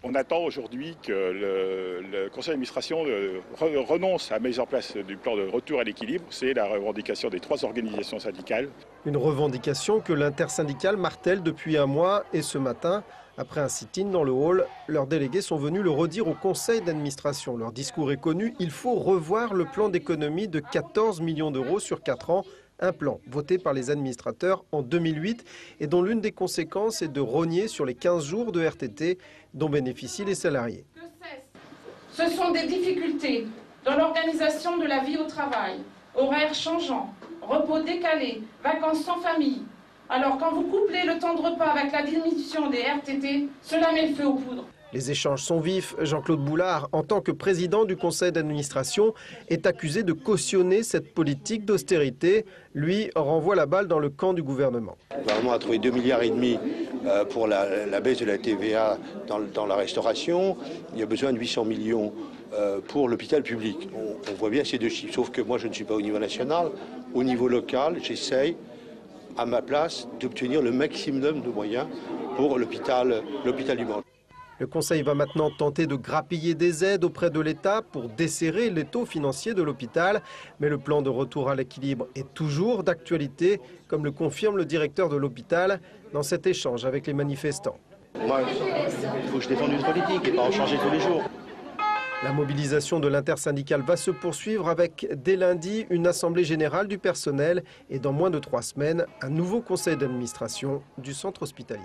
On attend aujourd'hui que le conseil d'administration renonce à la mise en place du plan de retour à l'équilibre. C'est la revendication des 3 organisations syndicales. Une revendication que l'intersyndicale martèle depuis un mois et ce matin, après un sit-in dans le hall, leurs délégués sont venus le redire au conseil d'administration. Leur discours est connu, il faut revoir le plan d'économie de 14 millions d'euros sur 4 ans. Un plan voté par les administrateurs en 2008 et dont l'une des conséquences est de rogner sur les 15 jours de RTT dont bénéficient les salariés. Ce sont des difficultés dans l'organisation de la vie au travail, horaires changeants, repos décalés, vacances sans famille. Alors quand vous couplez le temps de repas avec la diminution des RTT, cela met le feu aux poudres. Les échanges sont vifs. Jean-Claude Boulard, en tant que président du conseil d'administration, est accusé de cautionner cette politique d'austérité. Lui renvoie la balle dans le camp du gouvernement. Le gouvernement a trouvé 2,5 milliards pour la baisse de la TVA dans la restauration. Il y a besoin de 800 millions pour l'hôpital public. On voit bien ces 2 chiffres, sauf que moi je ne suis pas au niveau national. Au niveau local, j'essaye à ma place d'obtenir le maximum de moyens pour l'hôpital du Mans. Le Conseil va maintenant tenter de grappiller des aides auprès de l'État pour desserrer l'étau financier de l'hôpital. Mais le plan de retour à l'équilibre est toujours d'actualité, comme le confirme le directeur de l'hôpital dans cet échange avec les manifestants. Moi, il faut que je défende une politique et pas en changer tous les jours. La mobilisation de l'intersyndicale va se poursuivre avec, dès lundi, une assemblée générale du personnel et dans moins de 3 semaines, un nouveau conseil d'administration du centre hospitalier.